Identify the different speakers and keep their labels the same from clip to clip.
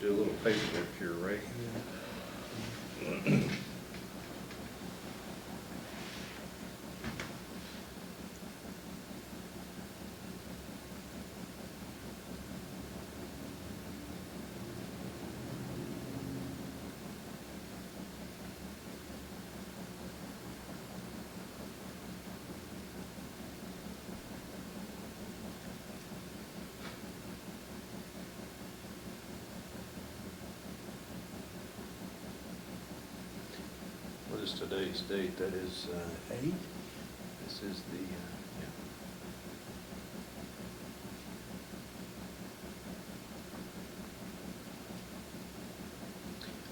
Speaker 1: do a little paperwork here, Ray. What is today's date? That is,
Speaker 2: 8?
Speaker 1: this is the, yeah.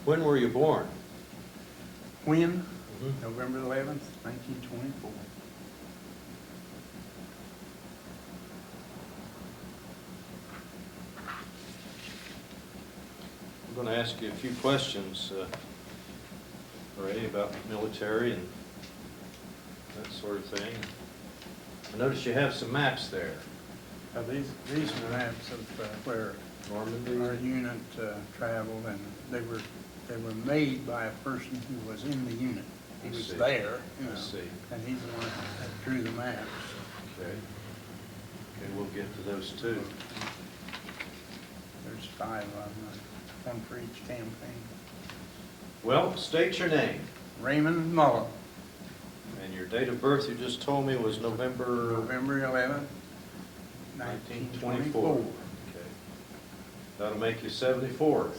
Speaker 1: When were you born?
Speaker 2: When? November 11th, 1924.
Speaker 1: I'm going to ask you a few questions, Ray, about military and that sort of thing. I notice you have some maps there.
Speaker 2: These are maps of where
Speaker 1: Normandy?
Speaker 2: our unit traveled, and they were made by a person who was in the unit. He
Speaker 1: I
Speaker 2: was
Speaker 1: see.
Speaker 2: there, you know,
Speaker 1: I see.
Speaker 2: and he's the one that drew the maps.
Speaker 1: Okay. Okay, we'll get to those too.
Speaker 2: There's 5 of them, one for each campaign.
Speaker 1: Well, state your name.
Speaker 2: Raymond Mullen,
Speaker 1: And your date of birth you just told me was November...
Speaker 2: November 11th, 1924.
Speaker 1: Okay. That'll make you 74.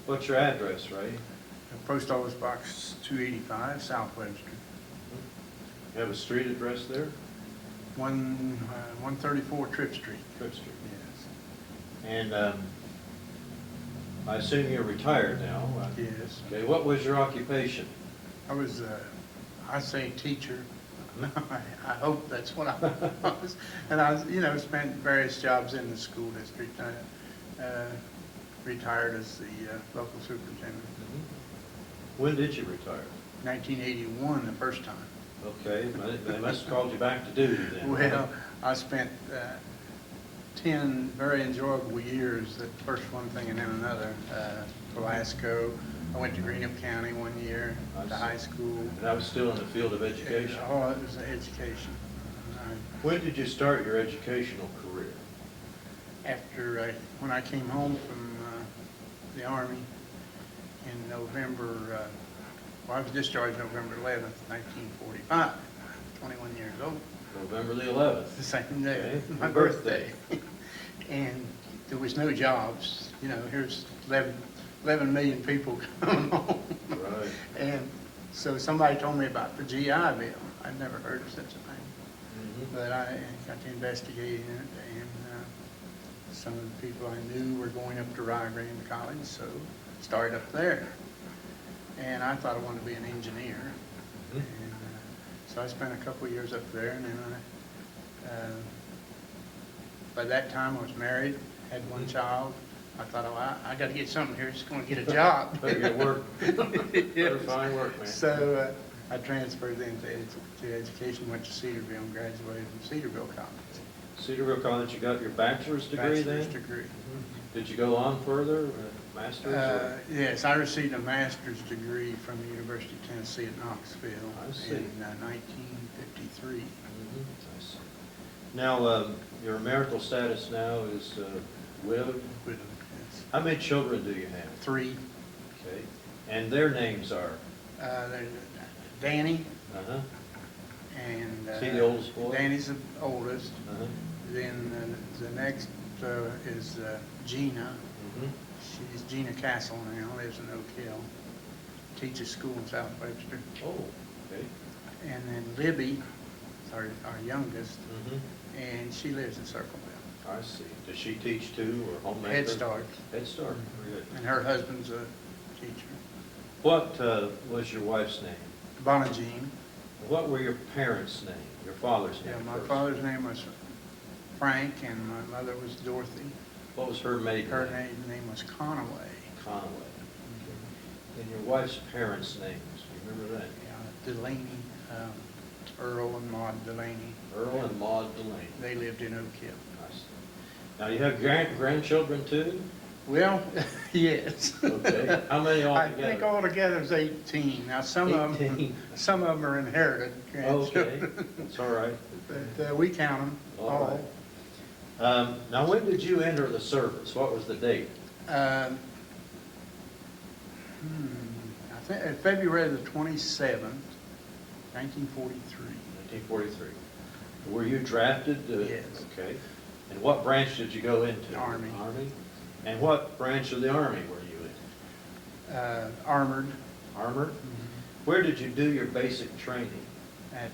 Speaker 1: What's your address, Ray?
Speaker 2: Post Office Box 285, South Webster.
Speaker 1: You have a street address there?
Speaker 2: 134 Tripp Street.
Speaker 1: Tripp Street.
Speaker 2: Yes.
Speaker 1: And I assume you're retired now?
Speaker 2: Yes.
Speaker 1: Okay, what was your occupation?
Speaker 2: I was, I say teacher. I hope that's what I was. And I, you know, spent various jobs in the school district. I retired as the local superintendent.
Speaker 1: When did you retire?
Speaker 2: 1981, the first time.
Speaker 1: Okay, they must have called you back to duty then.
Speaker 2: Well, I spent 10 very enjoyable years, the first one thing and then another. Glasgow. I went to Greenup County one year to high school.
Speaker 1: And I was still in the field of education.
Speaker 2: Oh, it was education.
Speaker 1: When did you start your educational career?
Speaker 2: After when I came home from the Army in November, well, I was discharged November 11th, 1945, 21 years old.
Speaker 1: November the 11th.
Speaker 2: The same day,
Speaker 1: Okay.
Speaker 2: my
Speaker 1: Your
Speaker 2: birthday. And there was no jobs. You know, here's 11 million people coming home.
Speaker 1: Right.
Speaker 2: And so somebody told me about the GI Bill. I'd never heard of such a thing. But I got to investigating it, and some of the people I knew were going up to Rio Grande College, so started up there. And I thought I wanted to be an engineer. And so I spent a couple of years up there, and then by that time I was married, had one child. I thought, oh, I got to get something here, just going to get a job.
Speaker 1: Better get work. Better find work, man.
Speaker 2: So I transferred then to education, went to Cedarville, and graduated from Cedarville College.
Speaker 1: Cedarville College, you got your bachelor's degree then?
Speaker 2: Bachelor's degree.
Speaker 1: Did you go on further, master's? Or?
Speaker 2: Yes, I received a master's degree from the University of Tennessee at Knoxville
Speaker 1: I see.
Speaker 2: in 1953.
Speaker 1: I see. Now, your marital status now is widowed?
Speaker 2: Widowed, yes.
Speaker 1: How many children do you have?
Speaker 2: 3.
Speaker 1: Okay. And their names are?
Speaker 2: There's Danny,
Speaker 1: Uh-huh.
Speaker 2: and
Speaker 1: Is he the oldest boy?
Speaker 2: Danny's the oldest.
Speaker 1: Uh-huh.
Speaker 2: Then the next is Gina. She's Gina Castle now, lives in Oak Hill, teaches school in South Webster.
Speaker 1: Oh, okay.
Speaker 2: And then Libby, our youngest,
Speaker 1: Mm-hmm.
Speaker 2: and she lives in Circleville.
Speaker 1: I see. Does she teach too, or homemaker?
Speaker 2: Head Start.
Speaker 1: Head Start, very good.
Speaker 2: And her husband's a teacher.
Speaker 1: What was your wife's name?
Speaker 2: Bonagine.
Speaker 1: What were your parents' name, your father's name?
Speaker 2: Yeah, my
Speaker 1: first?
Speaker 2: father's name was Frank, and my mother was Dorothy.
Speaker 1: What was her maiden
Speaker 2: Her
Speaker 1: name?
Speaker 2: name was Conaway.
Speaker 1: Conway. Okay. And your wife's parents' names, do you remember that?
Speaker 2: Yeah, Delaney, Earl and Maud Delaney.
Speaker 1: Earl and Maud Delaney.
Speaker 2: They lived in Oak Hill.
Speaker 1: I see. Now, you have grandchildren too?
Speaker 2: Well, yes.
Speaker 1: Okay, how many
Speaker 2: I think
Speaker 1: altogether?
Speaker 2: altogether is 18. Now, some of them,
Speaker 1: 18.
Speaker 2: some of them are inherited
Speaker 1: Okay,
Speaker 2: grandchildren.
Speaker 1: that's all right.
Speaker 2: But we count them
Speaker 1: All
Speaker 2: all.
Speaker 1: right. Now, when did you enter the service? What was the date?
Speaker 2: I think February the 27th, 1943.
Speaker 1: 1943. Were you drafted?
Speaker 2: Yes.
Speaker 1: Okay. And what branch did you go into?
Speaker 2: Army.
Speaker 1: Army? And what branch of the Army were you in?
Speaker 2: Armored
Speaker 1: Armored? Where did you do your basic training?
Speaker 2: at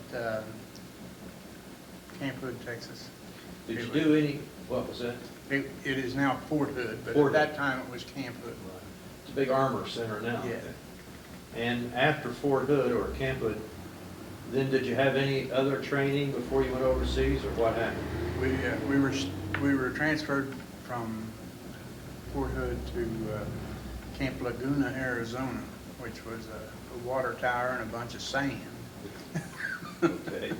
Speaker 2: Camp Hood, Texas.
Speaker 1: Did you do any, what was that?
Speaker 2: It is now Fort Hood, but
Speaker 1: Fort
Speaker 2: at
Speaker 1: Hood.
Speaker 2: that time it was Camp Hood.
Speaker 1: It's a big armor center now.
Speaker 2: Yeah.
Speaker 1: And after Fort Hood or Camp Hood, then did you have any other training before you went overseas, or what happened?
Speaker 2: We were transferred from Fort Hood to Camp Laguna, Arizona, which was a water tower and a bunch of sand.
Speaker 1: Okay.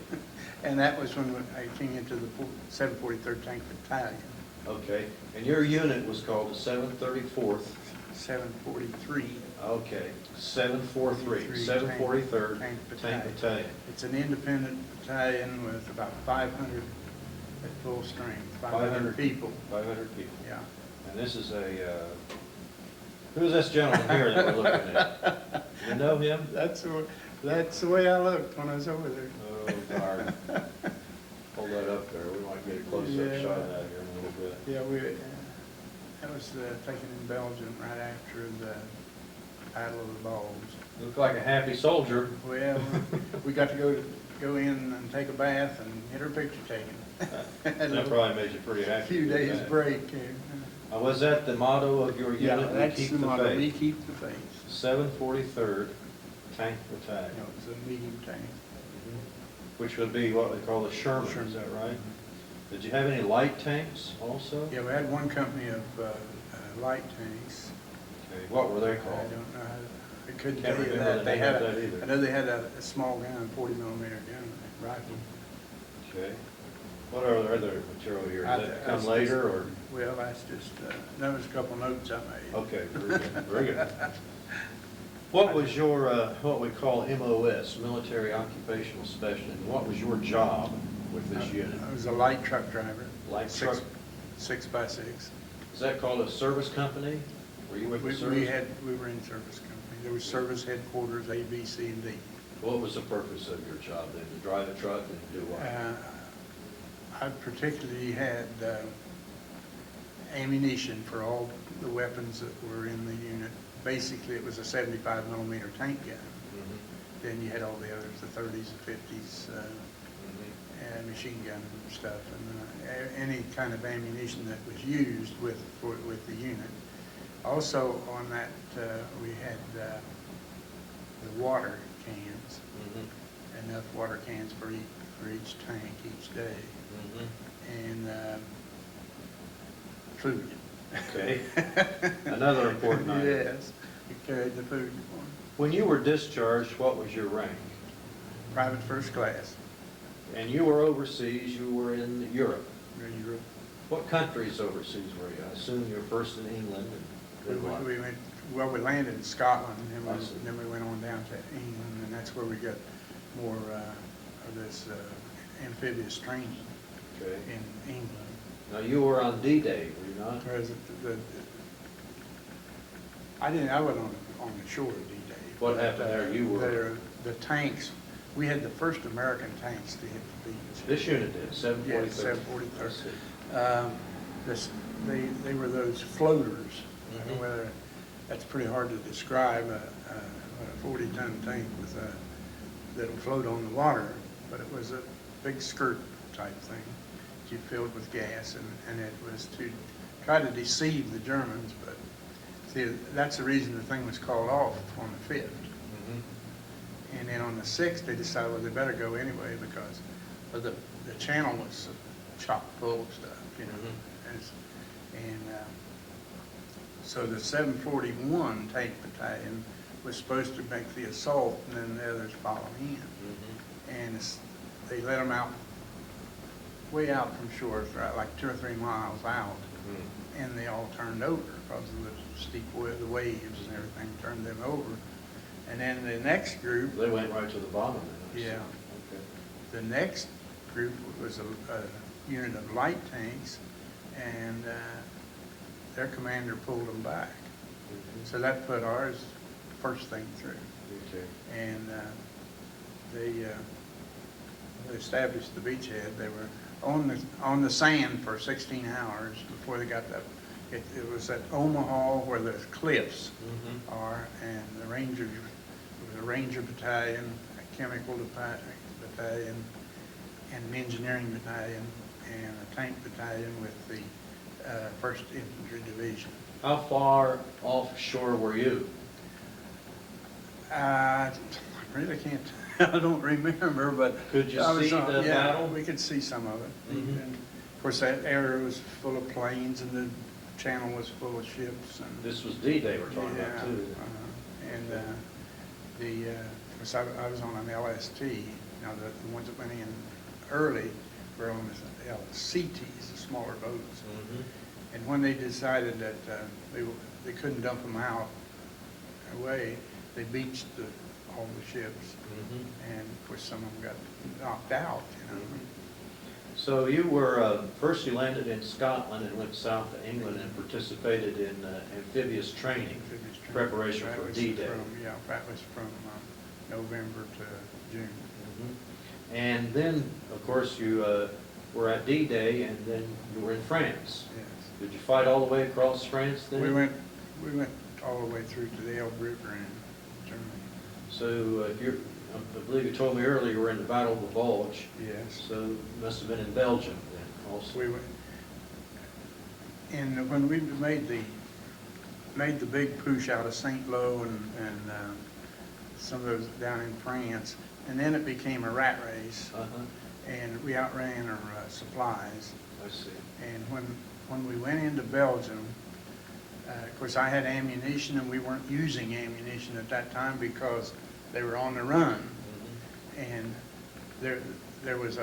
Speaker 2: And that was when I came into the 743rd Tank Battalion.
Speaker 1: Okay. And your unit was called the 734th?
Speaker 2: 743.
Speaker 1: Okay. 743, 743rd
Speaker 2: Tank
Speaker 1: Tank Battalion.
Speaker 2: It's an independent battalion with about 500 at full strength,
Speaker 1: 500
Speaker 2: people.
Speaker 1: 500 people.
Speaker 2: Yeah.
Speaker 1: And this is a, who's this gentleman here that we're looking at? You know him?
Speaker 2: That's the way I looked when I was over there.
Speaker 1: Oh, darn. Hold that up there. We might get a close-up
Speaker 2: Yeah.
Speaker 1: shot of that here in a little bit.
Speaker 2: Yeah, that was taken in Belgium right after the Battle of the Bulge.
Speaker 1: Looked like a happy soldier.
Speaker 2: Well, we got to go in and take a bath and get our picture taken.
Speaker 1: That probably made you pretty happy.
Speaker 2: A few
Speaker 1: to do
Speaker 2: days
Speaker 1: that.
Speaker 2: break.
Speaker 1: Was that the motto of your
Speaker 2: Yeah,
Speaker 1: unit?
Speaker 2: that's
Speaker 1: We keep
Speaker 2: the
Speaker 1: the
Speaker 2: motto. We
Speaker 1: faith.
Speaker 2: keep the faith.
Speaker 1: 743rd Tank Battalion,
Speaker 2: You know, it's a medium tank.
Speaker 1: which would be what we call a Sherman,
Speaker 2: Sherman.
Speaker 1: is that right? Did you have any light tanks also?
Speaker 2: Yeah, we had one company of light tanks.
Speaker 1: Okay, what were they
Speaker 2: I
Speaker 1: called?
Speaker 2: don't know. I couldn't
Speaker 1: Can't
Speaker 2: tell you
Speaker 1: remember
Speaker 2: that.
Speaker 1: the
Speaker 2: They
Speaker 1: name
Speaker 2: had
Speaker 1: of
Speaker 2: a,
Speaker 1: that either.
Speaker 2: I know they had a small gun, 40 millimeter gun, rifle.
Speaker 1: Okay. What are the other material here? Does that come
Speaker 2: That's
Speaker 1: later,
Speaker 2: just-
Speaker 1: or?
Speaker 2: Well, that's just, that was a couple notes I made.
Speaker 1: Okay, very good, very good. What was your, what we call MOS, Military Occupational Specialty? What was your job with this unit?
Speaker 2: I was a light truck driver.
Speaker 1: Light
Speaker 2: Six-
Speaker 1: truck?
Speaker 2: 6x6.
Speaker 1: Is that called a service company? Were you with the service?
Speaker 2: We were in service company. There was service headquarters, A, B, C, and D.
Speaker 1: What was the purpose of your job then? To drive a truck and do what?
Speaker 2: I particularly had ammunition for all the weapons that were in the unit. Basically, it was a 75 millimeter tank gun.
Speaker 1: Mhm,
Speaker 2: Then you had all the others, the 30s, the 50s,
Speaker 1: mhm.
Speaker 2: and machine gun stuff, and any kind of ammunition that was used with the unit. Also on that, we had the water cans,
Speaker 1: Mhm,
Speaker 2: enough water cans for each tank each day,
Speaker 1: mhm.
Speaker 2: and food.
Speaker 1: Okay. Another important item.
Speaker 2: Yes, we carried the food.
Speaker 1: When you were discharged, what was your rank?
Speaker 2: Private first class.
Speaker 1: And you were overseas, you were in Europe.
Speaker 2: Europe.
Speaker 1: What countries overseas were you? I assume you were first in England and then what?
Speaker 2: We landed in Scotland, and
Speaker 1: I see.
Speaker 2: then we went on down to England, and that's where we got more of this amphibious training
Speaker 1: Okay.
Speaker 2: in England.
Speaker 1: Now, you were on D-Day, were you not?
Speaker 2: Whereas I wasn't on the shore of D-Day.
Speaker 1: What happened there? You were?
Speaker 2: The tanks, we had the first American tanks to hit the beach.
Speaker 1: This unit did, 743rd.
Speaker 2: Yes, 743rd.
Speaker 1: I see.
Speaker 2: They were those floaters. I don't
Speaker 1: Mhm.
Speaker 2: know whether, that's pretty hard to describe, a 40-ton tank with that'll float on the water, but it was a big skirt type thing that you filled with gas, and it was to try to deceive the Germans, but see, that's the reason the thing was called off on the 5th.
Speaker 1: Mhm.
Speaker 2: And then on the 6th, they decided, well, they better go anyway because the channel was chock full of stuff, you know. So the 741 Tank Battalion was supposed to make the assault, and then the others follow in.
Speaker 1: Mhm.
Speaker 2: And they let them out way out from shore, right, like 2 or 3 miles out,
Speaker 1: Hmm.
Speaker 2: and they all turned over because of the steep the waves and everything turned them over. And then the next group,
Speaker 1: They went right to the bottom then, I see.
Speaker 2: Yeah.
Speaker 1: Okay.
Speaker 2: the next group was a unit of light tanks, and their commander pulled them back.
Speaker 1: Mhm.
Speaker 2: So that put ours first thing through.
Speaker 1: Okay.
Speaker 2: And they established the beachhead. They were on the sand for 16 hours before they got that. It was at Omaha where the cliffs
Speaker 1: Mhm.
Speaker 2: are, and the Rangers, it was a Ranger battalion, a chemical battalion, and an engineering battalion, and a tank battalion with the 1st Infantry Division.
Speaker 1: How far offshore were you?
Speaker 2: I really can't, I don't remember, but.
Speaker 1: Could you
Speaker 2: I was
Speaker 1: see the
Speaker 2: yeah,
Speaker 1: battle?
Speaker 2: we could see some of it.
Speaker 1: Mhm.
Speaker 2: And of course, that area was full of planes, and the channel was full of ships. And
Speaker 1: This was D-Day we're talking
Speaker 2: yeah,
Speaker 1: about too.
Speaker 2: and of course, I was on an LST. Now, the ones that went in early were on the CTs, the smaller boats.
Speaker 1: Mhm.
Speaker 2: And when they decided that they couldn't dump them out away, they beached all the ships.
Speaker 1: Mhm.
Speaker 2: And of course, some of them got knocked out, you know.
Speaker 1: So you were, first you landed in Scotland and went south to England and participated in amphibious training, preparation
Speaker 2: That
Speaker 1: for
Speaker 2: was
Speaker 1: D-Day.
Speaker 2: Yeah, that was from November to June.
Speaker 1: Mhm. And then, of course, you were at D-Day, and then you were in France.
Speaker 2: Yes.
Speaker 1: Did you fight all the way across France then?
Speaker 2: We went all the way through to the Elbe River in Germany.
Speaker 1: So I believe you told me earlier you were in the Battle of the Bulge.
Speaker 2: Yes.
Speaker 1: So you must have been in Belgium then also.
Speaker 2: We went, and when we made the big push out of St. Lo and some of those down in France, and then it became a rat race,
Speaker 1: Uh-huh.
Speaker 2: and we outran our supplies.
Speaker 1: I see.
Speaker 2: And when we went into Belgium, of course, I had ammunition, and we weren't using ammunition at that time because they were on the run.
Speaker 1: Mhm.
Speaker 2: And there was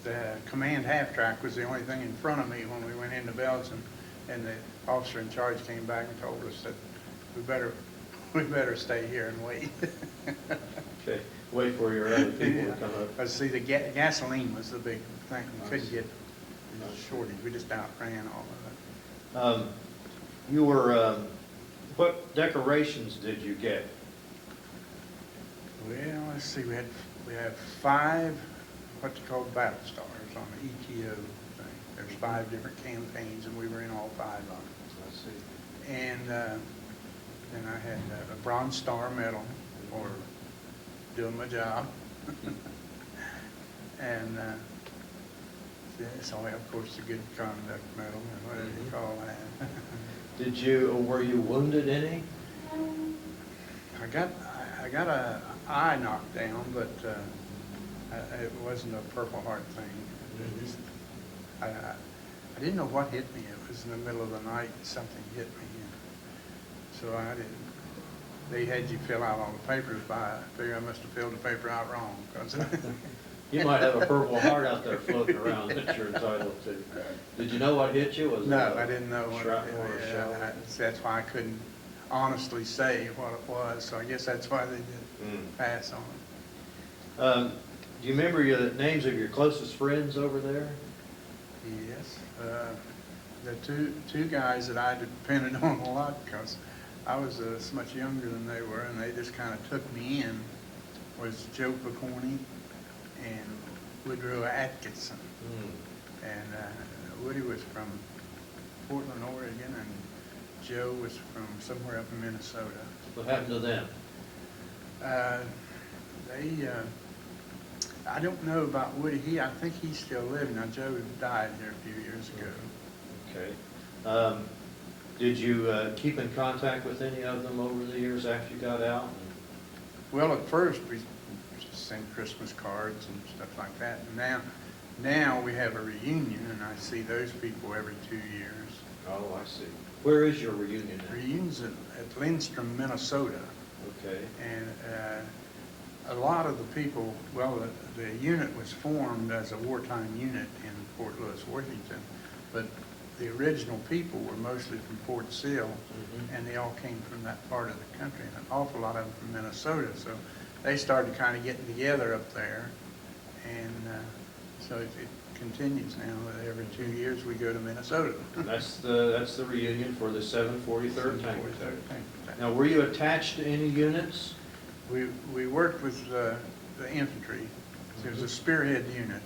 Speaker 2: the command half-track was the only thing in front of me when we went into Belgium, and the officer in charge came back and told us that we better stay here and wait.
Speaker 1: Okay, wait for your other people
Speaker 2: Yeah.
Speaker 1: to come up.
Speaker 2: But see, the gasoline was the big thing. We couldn't get shortage. We just outran all of it.
Speaker 1: You were, what decorations did you get?
Speaker 2: Well, let's see. We have 5 what they call battle stars on the ETO thing. There's 5 different campaigns, and we were in all 5 of them.
Speaker 1: I see.
Speaker 2: And then I had a Bronze Star medal for doing my job. And so of course the good conduct medal, and whatever you call that.
Speaker 1: Were you wounded any?
Speaker 2: I got a eye knocked down, but it wasn't a Purple Heart thing. It just, I didn't know what hit me. It was in the middle of the night, something hit me. So I didn't. They had you fill out all the papers, but I figure I must have filled the paper out wrong.
Speaker 1: You might have a Purple Heart out there floating around that you're entitled to. Did you know what hit you? Was
Speaker 2: No,
Speaker 1: it
Speaker 2: I didn't know what
Speaker 1: shrapnel or
Speaker 2: yeah,
Speaker 1: shell?
Speaker 2: that's why I couldn't honestly say what it was. So I guess that's why they did pass on it.
Speaker 1: Do you remember the names of your closest friends over there?
Speaker 2: Yes. The two guys that I depended on a lot because I was so much younger than they were, and they just kind of took me in, was Joe Picorni and Woodrow Atkinson. And Woody was from Portland, Oregon, and Joe was from somewhere up in Minnesota.
Speaker 1: What happened to them?
Speaker 2: I don't know about Woody. I think he's still living. Now, Joe died here a few years ago.
Speaker 1: Okay. Did you keep in contact with any of them over the years after you got out?
Speaker 2: Well, at first we just sent Christmas cards and stuff like that. And now we have a reunion, and I see those people every 2 years.
Speaker 1: Oh, I see. Where is your reunion now?
Speaker 2: Reunion's at Lindstrom, Minnesota.
Speaker 1: Okay.
Speaker 2: And a lot of the people, well, the unit was formed as a wartime unit in Fort Lewis, Washington, but the original people were mostly from Fort Sill, and they all came from that part of the country, and an awful lot of them from Minnesota. So they started kind of getting together up there, and so it continues now. Every 2 years we go to Minnesota.
Speaker 1: That's the reunion for the 743rd Tank Battalion.
Speaker 2: 743rd Tank.
Speaker 1: Now, were you attached to any units?
Speaker 2: We worked with the infantry. There was a spearhead unit,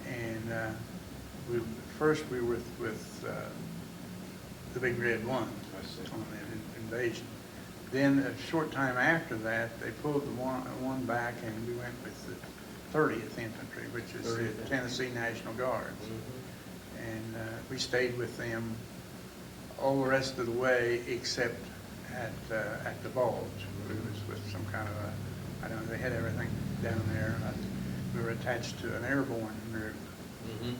Speaker 2: and first we were with the Big Red One on the invasion. Then a short time after that, they pulled the one back, and we went with the 30th Infantry, which is the Tennessee National Guards. And we stayed with them all the rest of the way, except at the Bulge. It was with some kind of I don't know, they had everything down there. We were attached to an airborne group. And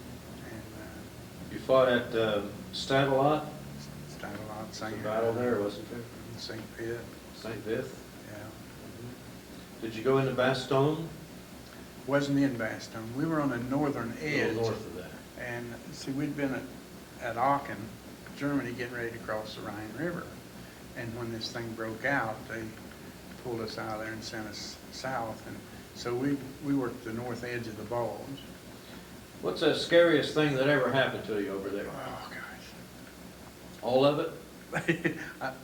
Speaker 1: you fought at Stavelot?
Speaker 2: Stavelot,
Speaker 1: St. There was a battle there, wasn't there?
Speaker 2: St. Vith.
Speaker 1: St. Vith?
Speaker 2: Yeah.
Speaker 1: Did you go into Bastogne?
Speaker 2: Wasn't in Bastogne. We were on the northern edge.
Speaker 1: North of that.
Speaker 2: And see, we'd been at Aachen, Germany, getting ready to cross the Rhine River. And when this thing broke out, they pulled us out of there and sent us south. And so we worked the north edge of the Bulge.
Speaker 1: What's the scariest thing that ever happened to you over there?
Speaker 2: Oh, gosh.
Speaker 1: All of it?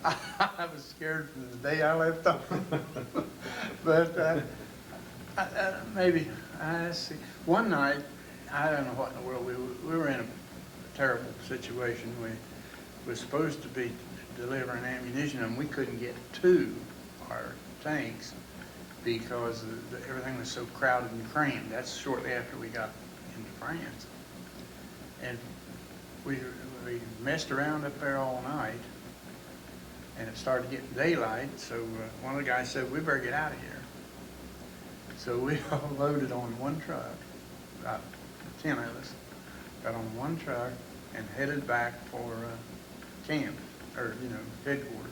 Speaker 2: I was scared from the day I left home. But maybe, let's see. One night, I don't know what in the world, we were in a terrible situation. We were supposed to be delivering ammunition, and we couldn't get to our tanks because everything was so crowded and crammed. That's shortly after we got into France. And we messed around up there all night, and it started getting daylight, so one of the guys said, we better get out of here. So we all loaded on one truck, about 10 of us, got on one truck and headed back for camp, or, headquarters.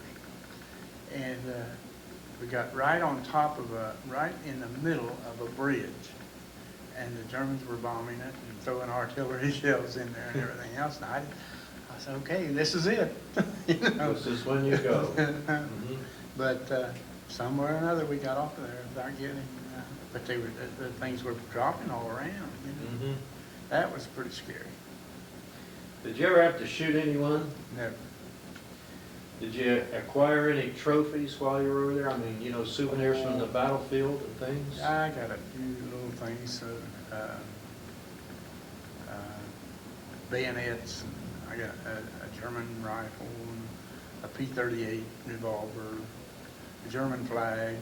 Speaker 2: And we got right on top of right in the middle of a bridge. And the Germans were bombing it and throwing artillery shells in there and everything else. And I said, okay, this is it.
Speaker 1: This is when you go.
Speaker 2: But somewhere or another we got off of there without getting, but the things were dropping all around. That was pretty scary.
Speaker 1: Did you ever have to shoot anyone?
Speaker 2: Never.
Speaker 1: Did you acquire any trophies while you were over there? I mean, souvenirs from the battlefield and things?
Speaker 2: I got a few little things, bayonets. I got a German rifle, and a P-38 revolver, a German flag,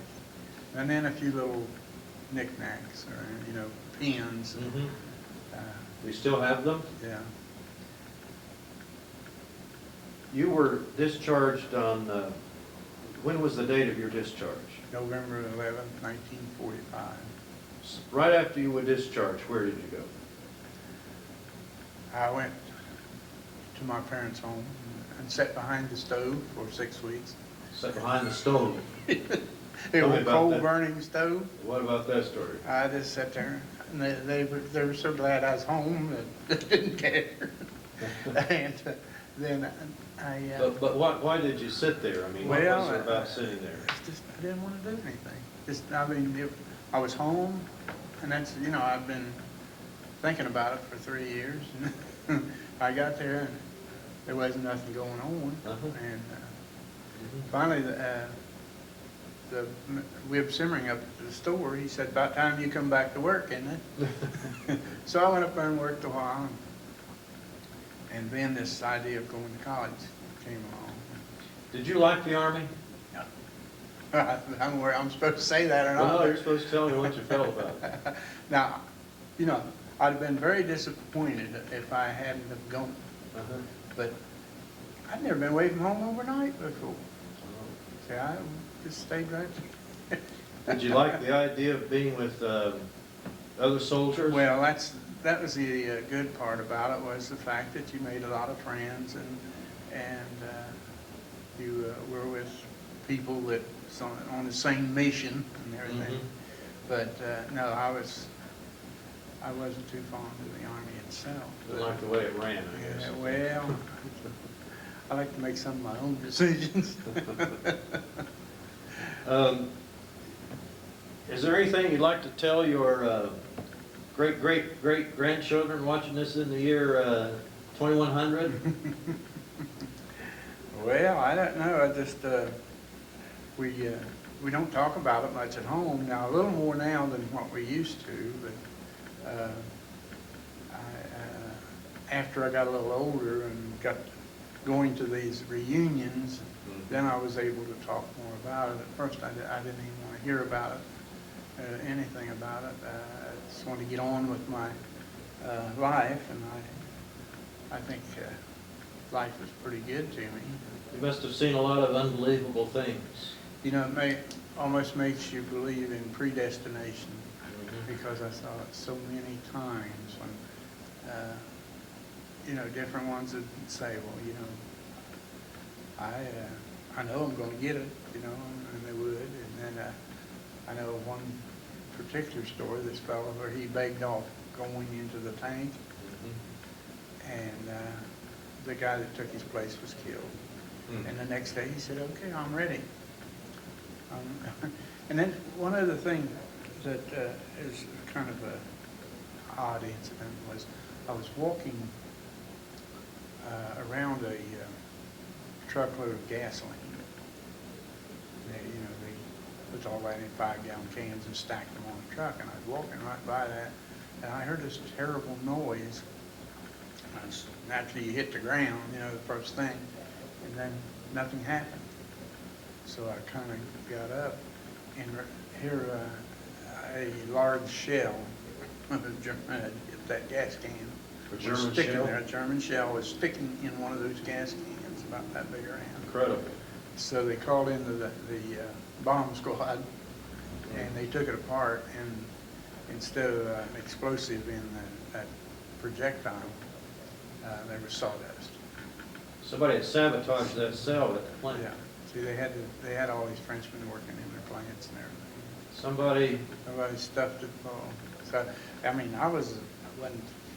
Speaker 2: and then a few little knickknacks, or pins.
Speaker 1: You still have them?
Speaker 2: Yeah.
Speaker 1: You were discharged on, when was the date of your discharge?
Speaker 2: November 11th, 1945.
Speaker 1: Right after you were discharged, where did you go?
Speaker 2: I went to my parents' home and sat behind the stove for 6 weeks.
Speaker 1: Sat behind the stove?
Speaker 2: It was a coal-burning stove.
Speaker 1: What about that story?
Speaker 2: I just sat there, and they were so glad I was home that they didn't care. And then
Speaker 1: But why did you sit there? I mean, what was it about sitting there?
Speaker 2: I didn't want to do anything. I was home, and that's, I've been thinking about it for 3 years. And I got there, and there wasn't nothing going on. And finally, the Wib Simmering up at the store, he said, about time you come back to work, isn't it? So I went up there and worked a while. And then this idea of going to college came along.
Speaker 1: Did you like the Army?
Speaker 2: No. I'm supposed to say that or not.
Speaker 1: Well, you're supposed to tell me what you felt about it.
Speaker 2: Now, I'd have been very disappointed if I hadn't have gone. But I'd never been away from home overnight before. See, I just stayed right there.
Speaker 1: Did you like the idea of being with other soldiers?
Speaker 2: Well, that was the good part about it, was the fact that you made a lot of friends, and you were with people that on the same mission and everything. But, no, I wasn't too fond of the Army itself.
Speaker 1: Didn't like the way it ran, I guess.
Speaker 2: Yeah, well, I like to make some of my own decisions.
Speaker 1: Is there anything you'd like to tell your great-great-great-grandchildren watching this in the year 2100?
Speaker 2: Well, I don't know, I just, we don't talk about it much at home now, a little more now than what we used to, but after I got a little older and got going to these reunions, then I was able to talk more about it. At first, I didn't even want to hear about it, anything about it. I just wanted to get on with my life, and I think life was pretty good to me.
Speaker 1: You must have seen a lot of unbelievable things.
Speaker 2: You know, almost makes you believe in predestination, because I saw it so many times when, you know, different ones would say, well, you know, I know I'm going to get it, you know, and they would. And then I know one particular story, this fellow where he begged off going into the tank, and the guy that took his place was killed. And the next day he said, okay, I'm ready. And then one other thing that is kind of an odd incident was I was walking around a truckload of gasoline. You know, they put all that in 5-gallon cans and stacked them on the truck, and I was walking right by that, and I heard this terrible noise. Naturally, you hit the ground, you know, the first thing, and then nothing happened. So I kind of got up, and here a large shell had hit that gas can.
Speaker 1: A German
Speaker 2: sticking
Speaker 1: shell?
Speaker 2: there. A German shell was sticking in one of those gas cans about that big around.
Speaker 1: Incredible.
Speaker 2: So they called in the bomb squad, and they took it apart, and instead of an explosive in that projectile, there was sawdust.
Speaker 1: Somebody had sabotaged that cell at the plant.
Speaker 2: Yeah. See, they had all these Frenchmen working in their plants and
Speaker 1: Somebody
Speaker 2: everything. Somebody stuffed it full. So, I mean, I wasn't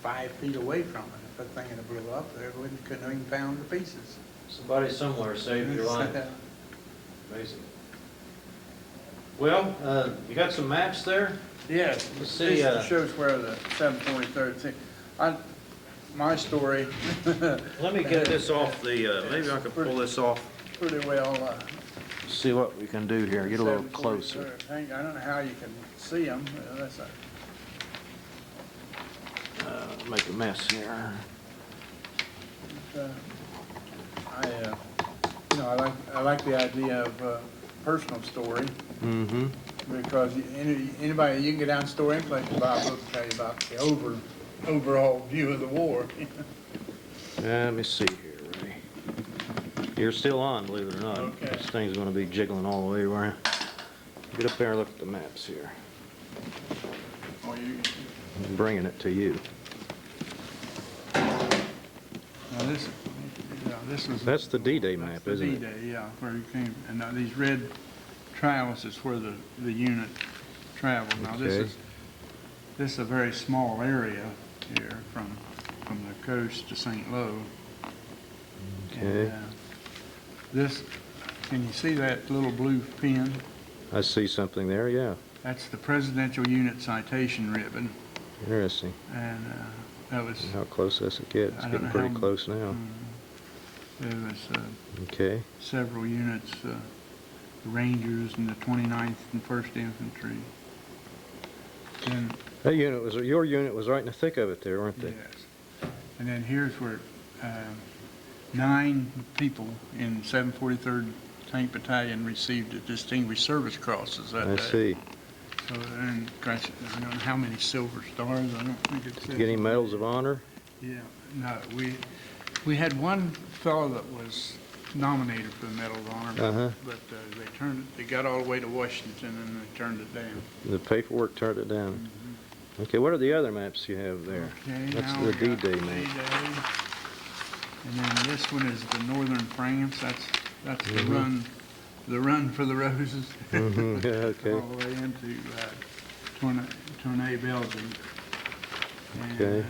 Speaker 2: 5 feet away from it. If that thing had blew up there, we couldn't have even found the pieces.
Speaker 1: Somebody somewhere saved your life. Amazing. Well, you got some maps there?
Speaker 2: Yes.
Speaker 1: Let's see.
Speaker 2: This shows where the 743rd. See, my story.
Speaker 1: Let me get this off the. Maybe I can pull this off.
Speaker 2: Pretty well.
Speaker 1: See what we can do here. Get a little closer.
Speaker 2: I don't know how you can see them. That's
Speaker 1: Make a mess here.
Speaker 2: You know, I like the idea of personal story. Because anybody, you can get down to store any place and buy a book and tell you about the overall view of the war.
Speaker 1: Let me see here, Ray. You're still on, believe it or not.
Speaker 2: Okay.
Speaker 1: This thing's going to be jiggling all the way around. Get up there and look at the maps here. I'm bringing it to you.
Speaker 2: Now this was.
Speaker 1: That's the D-Day map, isn't it?
Speaker 2: D-Day, yeah, where you came, and now these red trials is where the unit traveled. Now this is a very small area here from the coast to St. Lo.
Speaker 1: Okay.
Speaker 2: And, can you see that little blue pin?
Speaker 1: I see something there, yeah.
Speaker 2: That's the Presidential Unit Citation Ribbon.
Speaker 1: Interesting.
Speaker 2: And that was.
Speaker 1: How close does it get? It's getting pretty close now.
Speaker 2: There was
Speaker 1: Okay.
Speaker 2: several units, the Rangers and the 29th and 1st Infantry. And
Speaker 1: That unit was, your unit was right in the thick of it there, weren't they?
Speaker 2: yes. And then here's where 9 people in 743rd Tank Battalion received the Distinguished Service Crosses that day.
Speaker 1: I see.
Speaker 2: So, and gosh, I don't know how many silver stars. I don't think it says.
Speaker 1: Getting medals of honor?
Speaker 2: Yeah, no, we had one fellow that was nominated for the Medal of Honor, but they got all the way to Washington and they turned it down.
Speaker 1: The paperwork turned it down. Okay, what are the other maps you have there?
Speaker 2: Okay,
Speaker 1: That's
Speaker 2: now
Speaker 1: the
Speaker 2: we got
Speaker 1: D-Day map.
Speaker 2: D-Day. And then this one is the Northern France. That's the run for the roses.
Speaker 1: Yeah, okay.
Speaker 2: All the way into Tournai, Belgium. And,
Speaker 1: Okay.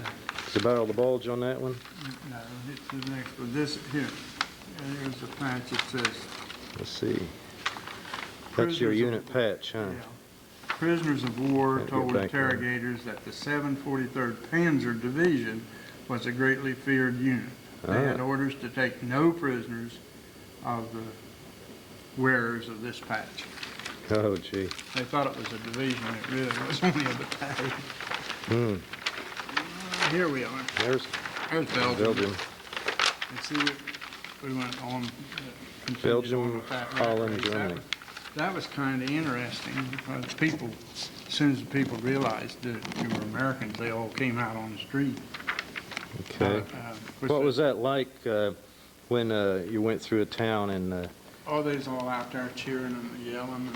Speaker 1: It's about all the bulge on that one?
Speaker 2: No, it's the next one. This, here, here's the patch. It says,
Speaker 1: Let's see. That's your
Speaker 2: Prisoners of-
Speaker 1: unit patch, huh?
Speaker 2: yeah. Prisoners of war
Speaker 1: Gotta get
Speaker 2: told
Speaker 1: back there.
Speaker 2: interrogators that the 743rd Panzer Division was a greatly feared unit. They had
Speaker 1: Ah.
Speaker 2: orders to take no prisoners of the wearers of this patch.
Speaker 1: Oh, gee.
Speaker 2: They thought it was a division. It really was only a battalion.
Speaker 1: Hmm.
Speaker 2: Here we are.
Speaker 1: There's
Speaker 2: There's Belgium.
Speaker 1: Belgium.
Speaker 2: And see, we went on, continued
Speaker 1: Belgium,
Speaker 2: on with that rat
Speaker 1: Holland,
Speaker 2: race.
Speaker 1: Germany.
Speaker 2: That was kind of interesting because people, as soon as the people realized that you were Americans, they all came out on the street.
Speaker 1: Okay.
Speaker 2: Which
Speaker 1: What was that like when you went through a town and,
Speaker 2: Oh, they was all out there cheering and yelling,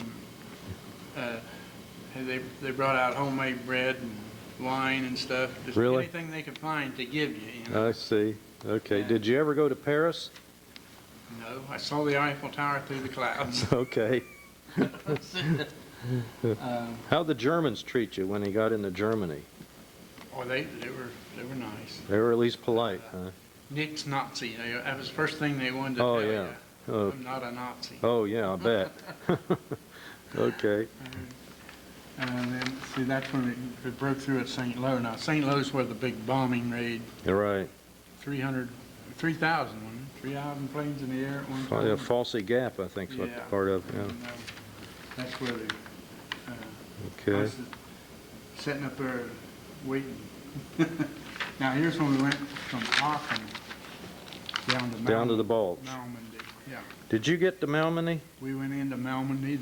Speaker 2: and they brought out homemade bread and wine and stuff. Just
Speaker 1: Really?
Speaker 2: anything they could find to give you, you know.
Speaker 1: I see. Okay.
Speaker 2: Yeah.
Speaker 1: Did you ever go to Paris?
Speaker 2: No, I saw the Eiffel Tower through the clouds.
Speaker 1: Okay. How'd the Germans treat you when you got into Germany?
Speaker 2: Oh, they were nice.
Speaker 1: They were at least polite, huh?
Speaker 2: Nick's Nazi. That was the first thing they wanted to
Speaker 1: Oh,
Speaker 2: tell
Speaker 1: yeah.
Speaker 2: you.
Speaker 1: Oh.
Speaker 2: I'm not a Nazi.
Speaker 1: Oh, yeah, I bet. Okay.
Speaker 2: And then, see, that's when it broke through at St. Louis. Now, St. Louis was the big bombing raid.
Speaker 1: You're right.
Speaker 2: 3,000, 3,000 planes in the air at one time.
Speaker 1: Probably a Falsey Gap, I think, is what
Speaker 2: Yeah.
Speaker 1: part of, yeah.
Speaker 2: And, that's where they, I
Speaker 1: Okay.
Speaker 2: was sitting up there waiting. Now, here's when we went from Aachen
Speaker 1: Down to the bulge.
Speaker 2: Malmedy, yeah.
Speaker 1: Did you get to Malmedy?
Speaker 2: We went into Malmedy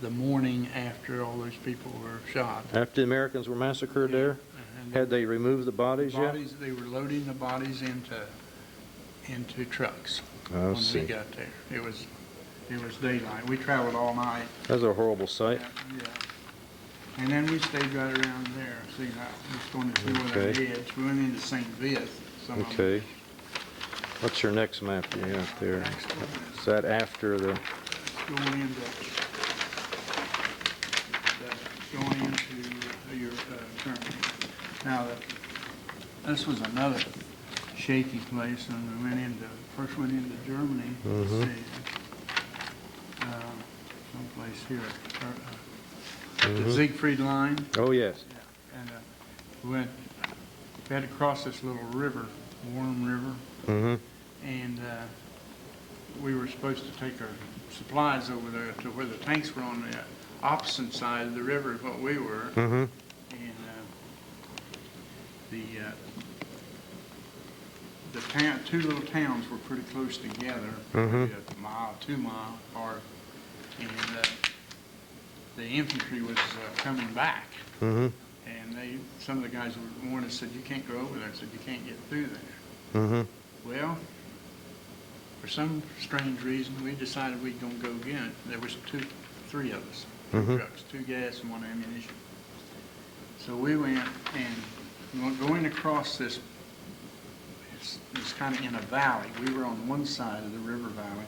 Speaker 2: the morning after all those people were shot.
Speaker 1: After the Americans were massacred there?
Speaker 2: And
Speaker 1: Had they removed the bodies yet?
Speaker 2: They were loading the bodies into trucks
Speaker 1: I
Speaker 2: when
Speaker 1: see.
Speaker 2: we got there. It was daylight. We traveled all night.
Speaker 1: That was a horrible sight.
Speaker 2: Yeah. And then we stayed right around there. See, now, just going to see where
Speaker 1: Okay.
Speaker 2: that is. We went into St. Vith. Some of them.
Speaker 1: Okay. What's your next map you got there?
Speaker 2: Next one
Speaker 1: Is that after the,
Speaker 2: Going into your Germany. Now, this was another shaky place, and we first went into Germany. Let's
Speaker 1: Mhm.
Speaker 2: see, someplace here, the
Speaker 1: Mhm.
Speaker 2: Siegfried Line.
Speaker 1: oh, yes.
Speaker 2: And we had to cross this little river, Warm River,
Speaker 1: Mm-hmm.
Speaker 2: and we were supposed to take our supplies over there to where the tanks were on the opposite side of the river is what we were.
Speaker 1: Mm-hmm.
Speaker 2: And the town, two little towns were pretty close together,
Speaker 1: Mhm.
Speaker 2: maybe a mile, 2 mile apart. And the infantry was coming back.
Speaker 1: Mm-hmm.
Speaker 2: And some of the guys were warned us, said, you can't go over there. I said, you can't get through there.
Speaker 1: Mm-hmm.
Speaker 2: Well, for some strange reason, we decided we'd gonna go again. There was three of us, 2
Speaker 1: Mhm.
Speaker 2: trucks, 2 gas and 1 ammunition. So we went and going across this, it's kind of in a valley. We were on one side of the river valley,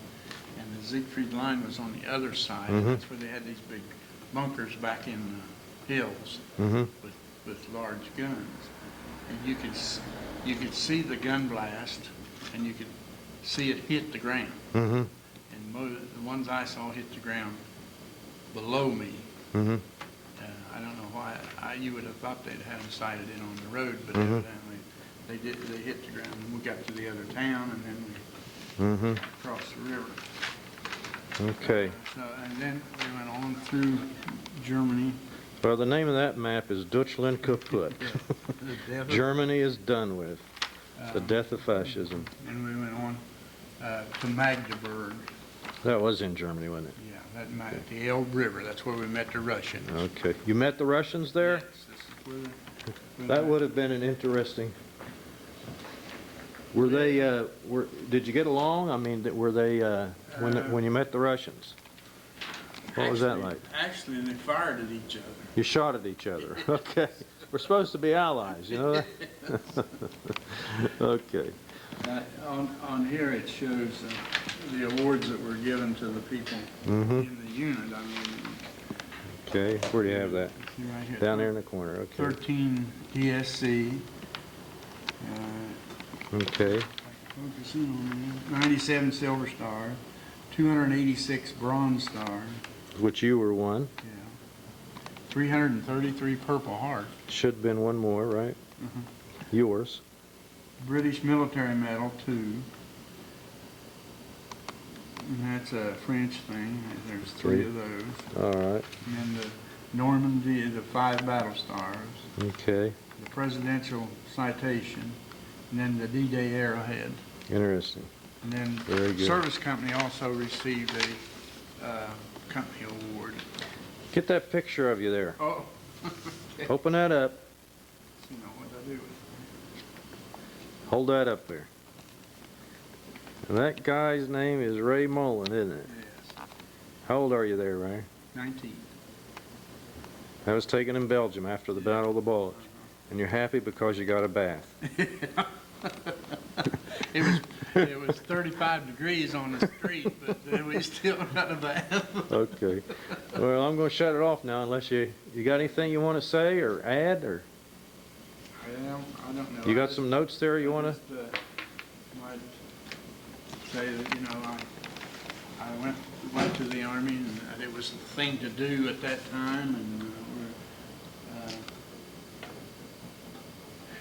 Speaker 2: and the Siegfried Line was on the other side.
Speaker 1: Mhm.
Speaker 2: That's where they had these big bunkers back in the hills
Speaker 1: Mm-hmm.
Speaker 2: with large guns. And you could see the gun blast, and you could see it hit the ground.
Speaker 1: Mm-hmm.
Speaker 2: And the ones I saw hit the ground below me.
Speaker 1: Mm-hmm.
Speaker 2: I don't know why. You would have thought they'd had them sighted in on the road, but
Speaker 1: Mhm.
Speaker 2: evidently they did. They hit the ground, and we got to the other town, and then we
Speaker 1: Mm-hmm.
Speaker 2: crossed the river.
Speaker 1: Okay.
Speaker 2: And then we went on through Germany.
Speaker 1: Well, the name of that map is Deutschland kaputt.
Speaker 2: The death of-
Speaker 1: Germany is done with. The death of fascism.
Speaker 2: And we went on to Magdeburg.
Speaker 1: That was in Germany, wasn't it?
Speaker 2: Yeah, the Elbe River. That's where we met the Russians.
Speaker 1: Okay. You met the Russians there?
Speaker 2: Yes, this is where
Speaker 1: That would have been an interesting. Were they? Did you get along? I mean, were they when you met the Russians? What was that like?
Speaker 2: Actually, they fired at each other.
Speaker 1: You shot at each other. Okay. We're supposed to be allies, you know that? Okay.
Speaker 2: On here it shows the awards that were given to the people
Speaker 1: Mm-hmm.
Speaker 2: in the unit. I mean,
Speaker 1: Okay. Where do you have that?
Speaker 2: See right here.
Speaker 1: Down there in the corner, okay.
Speaker 2: 13 DSC.
Speaker 1: Okay,
Speaker 2: Focus in on that. 97 Silver Star, 286 Bronze Star,
Speaker 1: which you were one.
Speaker 2: yeah. 333 Purple Heart.
Speaker 1: Should've been one more, right?
Speaker 2: Mhm.
Speaker 1: Yours.
Speaker 2: British Military Medal, 2. And that's a French thing. There's 3 of those.
Speaker 1: All right,
Speaker 2: And then the Normandy, the 5 Battle Stars,
Speaker 1: okay,
Speaker 2: the Presidential Citation, and then the D-Day Arrowhead.
Speaker 1: interesting.
Speaker 2: And then
Speaker 1: Very
Speaker 2: the
Speaker 1: good.
Speaker 2: service company also received a company award.
Speaker 1: Get that picture of you there.
Speaker 2: Oh.
Speaker 1: Open that up.
Speaker 2: You know what I do with it.
Speaker 1: Hold that up there. And that guy's name is Ray Mullen, isn't it?
Speaker 2: Yes,
Speaker 1: How old are you there, Ray?
Speaker 2: 19.
Speaker 1: That was taken in Belgium after the Battle of the Bulge. And you're happy because you got a bath.
Speaker 2: It was 35 degrees on the street, but we still got a bath.
Speaker 1: Okay. Well, I'm going to shut it off now unless you got anything you want to say or add, or
Speaker 2: Well, I don't know.
Speaker 1: you got some notes there you want to?
Speaker 2: Might say that, you know, I went to the Army, and it was the thing to do at that time, and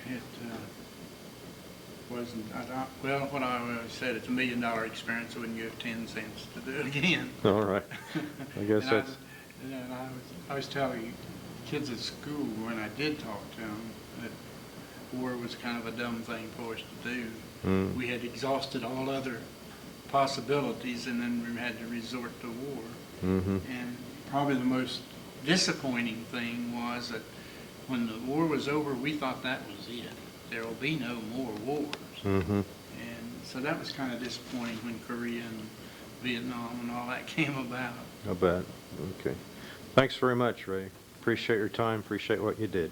Speaker 2: it wasn't, well, what I always said, it's $1 million experience, I wouldn't give 10 cents to do it again.
Speaker 1: All right. I guess
Speaker 2: And
Speaker 1: that's,
Speaker 2: I was telling kids at school when I did talk to them that war was kind of a dumb thing for us to do. We had exhausted all other possibilities, and then we had to resort to war. And probably the most disappointing thing was that when the war was over, we thought that was it. There will be no more wars. And so that was kind of disappointing when Korea and Vietnam and all that came about.
Speaker 1: I bet. Okay. Thanks very much, Ray. Appreciate your time. Appreciate what you did.